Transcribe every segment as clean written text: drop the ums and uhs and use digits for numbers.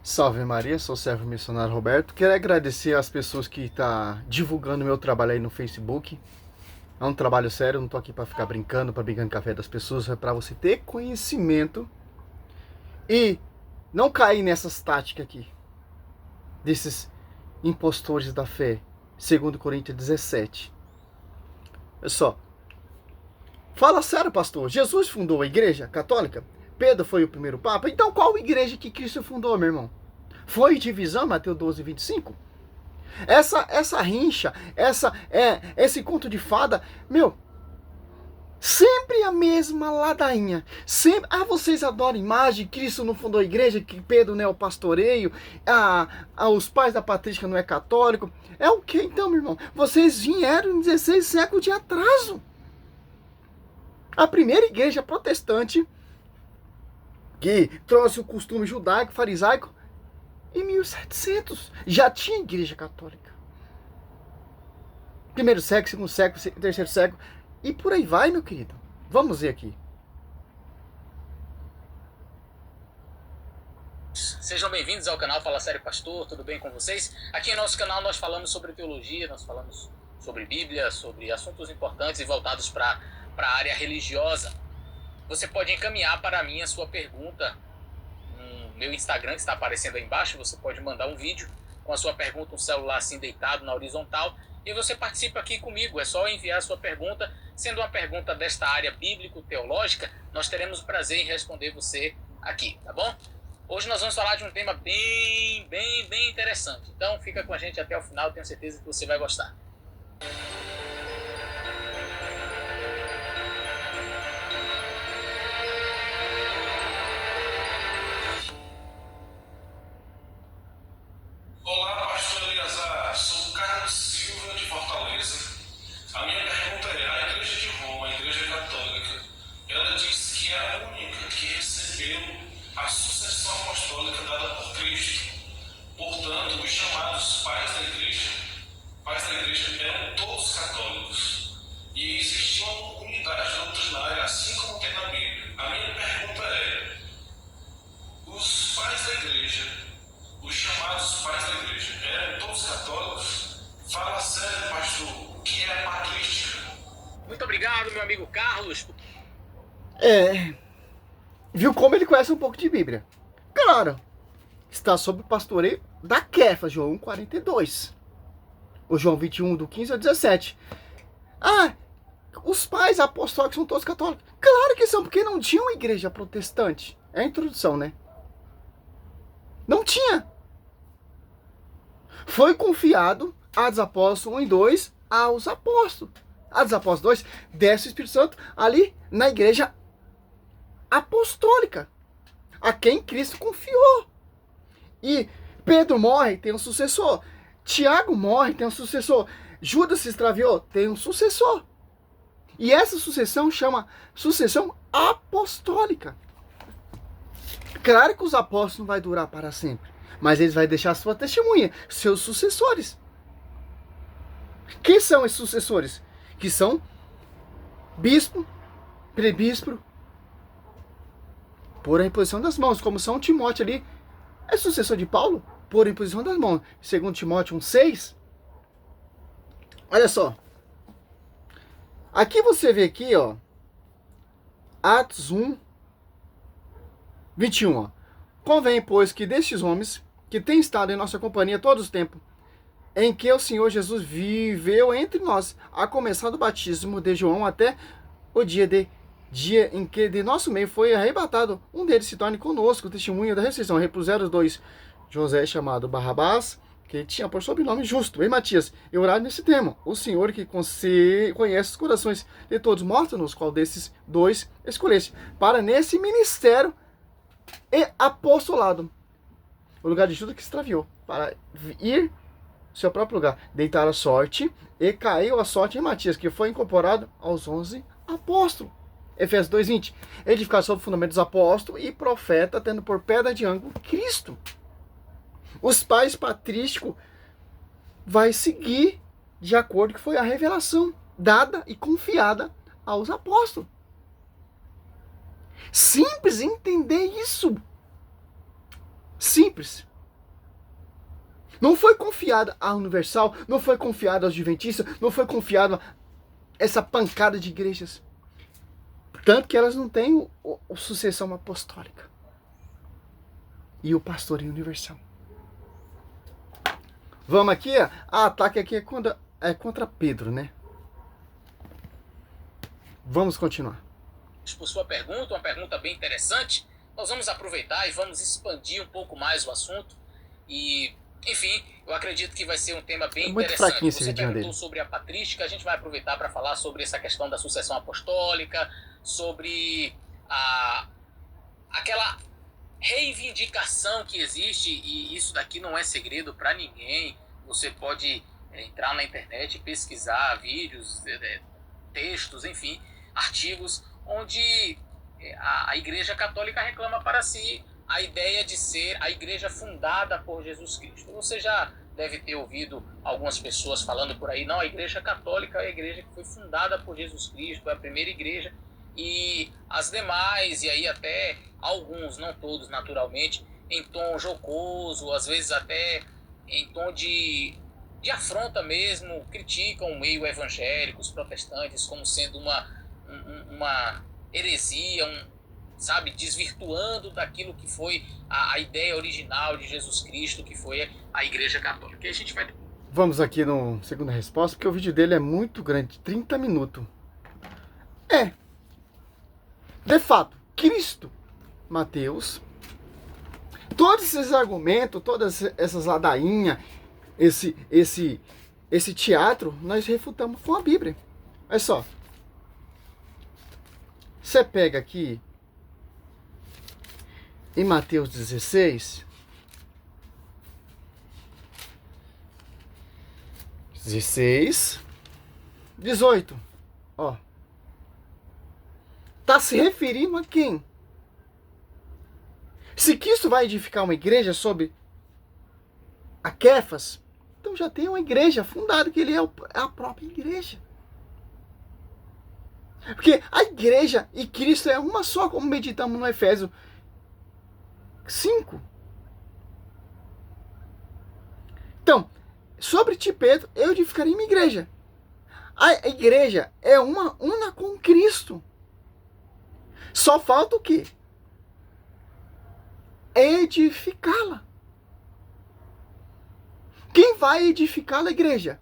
Salve Maria, sou o servo missionário Roberto. Quero agradecer às pessoas que estão divulgando meu trabalho aí no Facebook. É um trabalho sério, eu não tô aqui para ficar brincando, para brigar em café das pessoas, é para você ter conhecimento e não cair nessas táticas aqui, desses impostores da fé, segundo Coríntios 17. Olha só, fala sério, pastor, Jesus fundou a igreja católica? Pedro foi o primeiro papa? Então qual igreja que Cristo fundou, meu irmão? Foi divisão, Mateus 12, 25? Essa rincha, esse conto de fada, meu, sempre a mesma ladainha. Sempre, vocês adoram imagem, Cristo não fundou a igreja, que Pedro não é o pastoreio, os pais da patrística não é católico. É o que então, meu irmão? Vocês vieram em 16 séculos de atraso. A primeira igreja protestante, que trouxe o costume judaico, farisaico, em 1700 já tinha igreja católica. Primeiro século, segundo século, terceiro século. E por aí vai, meu querido. Vamos ver aqui. Sejam bem-vindos ao canal Fala Sério Pastor, tudo bem com vocês? Aqui em nosso canal nós falamos sobre teologia, nós falamos sobre Bíblia, sobre assuntos importantes e voltados para a área religiosa. Você pode encaminhar para mim a sua pergunta no meu Instagram, que está aparecendo aí embaixo. Você pode mandar um vídeo com a sua pergunta, um celular assim deitado na horizontal, e você participa aqui comigo. É só enviar a sua pergunta. Sendo uma pergunta desta área bíblico-teológica, nós teremos o prazer em responder você aqui, tá bom? Hoje nós vamos falar de um tema bem interessante. Então fica com a gente até o final, tenho certeza que você vai gostar. Olá, pastor Eliazar. Sou o Carlos Silva de Fortaleza. A minha pergunta é: a Igreja de Roma, a Igreja Católica, ela diz que é a única que recebeu a sucessão apostólica dada por Cristo. Portanto, os chamados pais da igreja eram todos católicos. E existia uma unidade doutrinária, assim como tem na Bíblia. A minha pergunta é: os pais da igreja, os chamados pais da igreja, eram todos católicos? Fala sério, pastor, o que é a patrística? Muito obrigado, meu amigo Carlos. Viu como ele conhece um pouco de Bíblia? Claro, está sob o pastoreio da Quefa, João 42. O João 21, do 15 ao 17. Os pais apostólicos são todos católicos. Claro que são, porque não tinha uma igreja protestante. É a introdução, né? Não tinha. Foi confiado a dos Apóstolos 1 e 2 aos apóstolos. A dos Apóstolos 2 desce o Espírito Santo ali na igreja apostólica, a quem Cristo confiou. E Pedro morre, tem um sucessor. Tiago morre, tem um sucessor. Judas se extraviou, tem um sucessor. E essa sucessão chama sucessão apostólica. Claro que os apóstolos não vai durar para sempre, mas eles vão deixar sua testemunha, seus sucessores. Quem são esses sucessores? Que são bispo, presbítero, por a imposição das mãos, como São Timóteo ali, é sucessor de Paulo, por imposição das mãos. Segundo Timóteo 1,6. Olha só. Aqui você vê aqui, ó, Atos 1, 21. Ó. Convém, pois, que destes homens que têm estado em nossa companhia todos os tempos, em que o Senhor Jesus viveu entre nós, a começar do batismo de João até o dia em que de nosso meio foi arrebatado, um deles se torne conosco testemunha da ressurreição. Repuseram os dois, José chamado Barrabás, que tinha por sobrenome Justo, e Matias, e oraram nesse tema: o Senhor que conhece os corações de todos, mostra-nos qual desses dois escolheste, para nesse ministério e apostolado, o lugar de Judas que extraviou, para ir seu próprio lugar, deitar a sorte, e caiu a sorte em Matias, que foi incorporado aos 11 apóstolos. Efésios 2,20. Edificar sobre o fundamento dos apóstolos e profeta, tendo por pedra de ângulo Cristo. Os pais patrísticos vai seguir de acordo com que foi a revelação dada e confiada aos apóstolos. Simples entender isso. Simples. Não foi confiado à Universal, não foi confiado aos Adventistas, não foi confiado a essa pancada de igrejas. Tanto que elas não têm a sucessão apostólica e o pastoreio universal. Vamos aqui, a ataque aqui é contra Pedro, né? Vamos continuar. Por sua pergunta, uma pergunta bem interessante. Nós vamos aproveitar e vamos expandir um pouco mais o assunto. E, enfim, eu acredito que vai ser um tema bem muito interessante. Fraquinho esse Você vidinho perguntou dele. sobre a patrística, a gente vai aproveitar para falar sobre essa questão da sucessão apostólica, sobre aquela reivindicação que existe, e isso daqui não é segredo para ninguém. Você pode entrar na internet e pesquisar vídeos, textos, enfim, artigos, onde a Igreja Católica reclama para si a ideia de ser a igreja fundada por Jesus Cristo. Você já deve ter ouvido algumas pessoas falando por aí, não, a Igreja Católica é a igreja que foi fundada por Jesus Cristo, é a primeira igreja, e as demais, e aí até alguns, não todos naturalmente, em tom jocoso, às vezes até em tom de afronta mesmo, criticam o meio evangélico, os protestantes, como sendo uma heresia, sabe, desvirtuando daquilo que foi a ideia original de Jesus Cristo, que foi a Igreja Católica. E a gente vai... Vamos aqui no segunda resposta, porque o vídeo dele é muito grande, 30 minutos. De fato, Cristo, Mateus, todos esses argumentos, todas essas ladainhas, esse teatro, nós refutamos com a Bíblia. Olha só. Você pega aqui em Mateus 16, 18, ó. Tá se referindo a quem? Se Cristo vai edificar uma igreja sobre a Kéfas, então já tem uma igreja fundada, que ele é a própria igreja. Porque a igreja e Cristo é uma só, como meditamos no Efésios 5. Então, sobre ti, Pedro, eu edificarei minha igreja. A igreja é una com Cristo. Só falta o quê? Edificá-la. Quem vai edificar a igreja?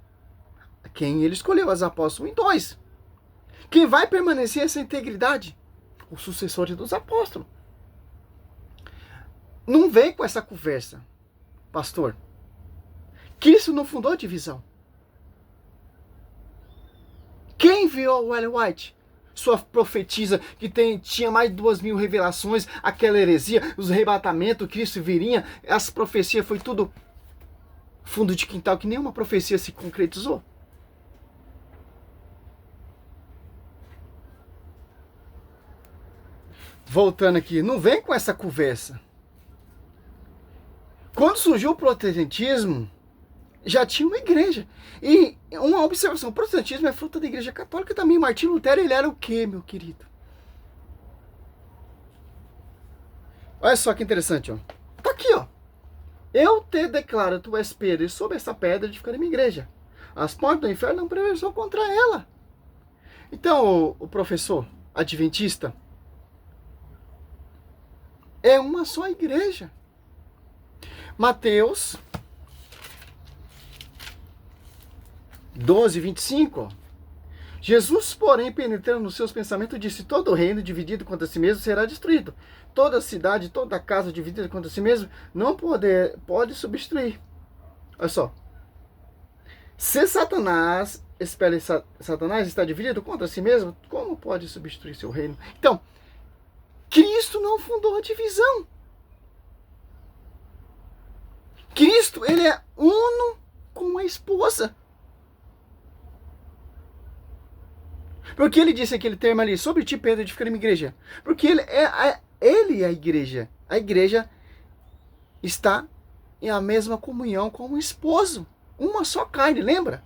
Quem ele escolheu, as apóstolos 1 e 2. Quem vai permanecer essa integridade? Os sucessores dos apóstolos. Não vem com essa conversa, pastor. Cristo não fundou divisão. Quem enviou o Ellen White? Sua profetisa que tinha mais de 2.000 revelações, aquela heresia, os arrebatamentos, Cristo viria, essa profecia foi tudo fundo de quintal, que nenhuma profecia se concretizou. Voltando aqui, não vem com essa conversa. Quando surgiu o protestantismo, já tinha uma igreja. E uma observação, o protestantismo é fruto da igreja católica também. Martinho Lutero, ele era o quê, meu querido? Olha só que interessante, ó. Tá aqui, ó. Eu te declaro, tu és Pedro, e sob essa pedra edificarei minha igreja. As portas do inferno não prevalecerão contra ela. Então, o professor adventista, é uma só igreja. Mateus 12, 25. Ó. Jesus, porém, penetrando nos seus pensamentos, disse: todo reino dividido contra si mesmo será destruído. Toda cidade, toda casa dividida contra si mesmo não pode substituir. Olha só. Se Satanás está dividido contra si mesmo, como pode substituir seu reino? Então, Cristo não fundou a divisão. Cristo, ele é uno com a esposa. Porque ele disse aquele termo ali, sobre ti, Pedro, edificarei minha igreja. Porque ele é a igreja. A igreja está em a mesma comunhão com o esposo. Uma só carne, lembra?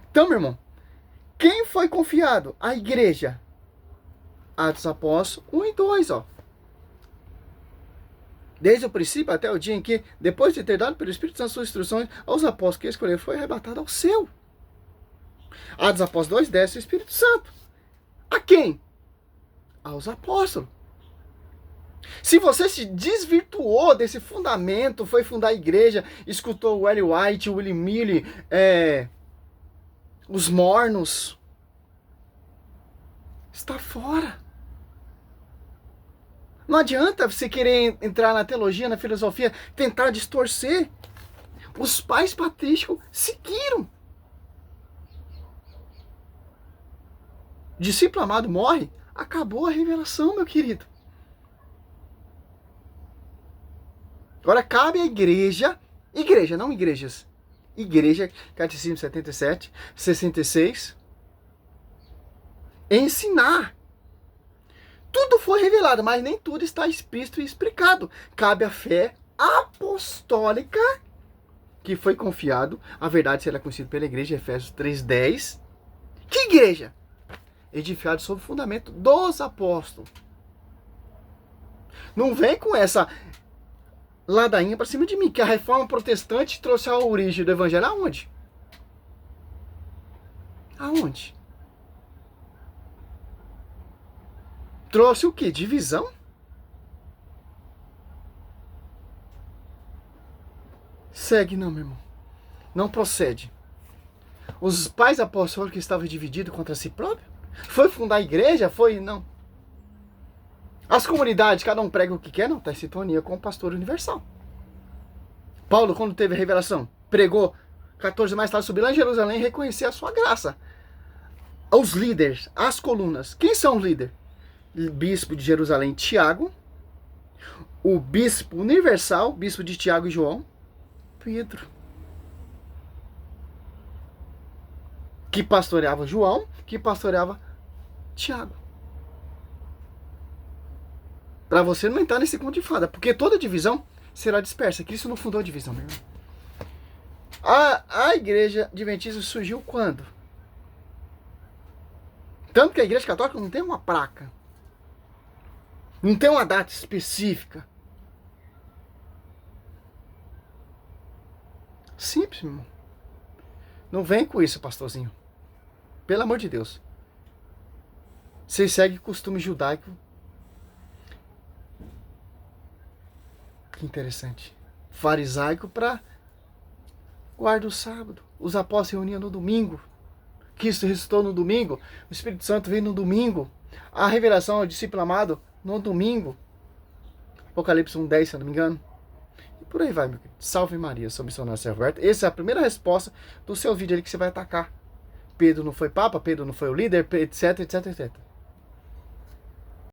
Então, meu irmão, quem foi confiado? A igreja. Atos Apóstolos 1 e 2, ó. Desde o princípio até o dia em que, depois de ter dado pelo Espírito Santo suas instruções aos apóstolos que escolheram, foi arrebatado ao céu. Atos Apóstolos 2, desce o Espírito Santo. A quem? Aos apóstolos. Se você se desvirtuou desse fundamento, foi fundar a igreja, escutou o L. White, o Willie Milley, os mornos, está fora. Não adianta você querer entrar na teologia, na filosofia, tentar distorcer. Os pais patrísticos seguiram. Discípulo amado morre, acabou a revelação, meu querido. Agora cabe à igreja, não igrejas, igreja, Catecismo 77, 66, ensinar. Tudo foi revelado, mas nem tudo está explícito e explicado. Cabe à fé apostólica, que foi confiado, a verdade será conhecida pela igreja, Efésios 3:10. Que igreja? Edificado sobre o fundamento dos apóstolos. Não vem com essa ladainha para cima de mim, que a reforma protestante trouxe a origem do evangelho aonde? Aonde? Trouxe o quê? Divisão? Segue não, meu irmão. Não procede. Os pais apóstolos que estavam divididos contra si próprio? Foi fundar a igreja? Foi? Não. As comunidades, cada um prega o que quer, não, está em sintonia com o pastor universal. Paulo, quando teve a revelação, pregou 14 mais tarde, subir lá em Jerusalém e reconhecer a sua graça. Os líderes, as colunas. Quem são os líderes? O bispo de Jerusalém, Tiago. O bispo universal, bispo de Tiago e João, Pedro. Que pastoreava João, que pastoreava Tiago. Para você não entrar nesse conto de fada, porque toda divisão será dispersa. Cristo não fundou a divisão, meu irmão. A igreja adventista surgiu quando? Tanto que a igreja católica não tem uma placa. Não tem uma data específica. Simples, meu irmão. Não vem com isso, pastorzinho. Pelo amor de Deus. Vocês seguem costume judaico. Que interessante. Farisaico para guardar o sábado. Os apóstolos se reuniam no domingo. Cristo ressuscitou no domingo. O Espírito Santo veio no domingo. A revelação ao discípulo amado no domingo. Apocalipse 1:10, se eu não me engano. E por aí vai, meu querido. Salve Maria, sou missionário Sérgio Roberto. Essa é a primeira resposta do seu vídeo ali que você vai atacar. Pedro não foi papa, Pedro não foi o líder, etc, etc, etc.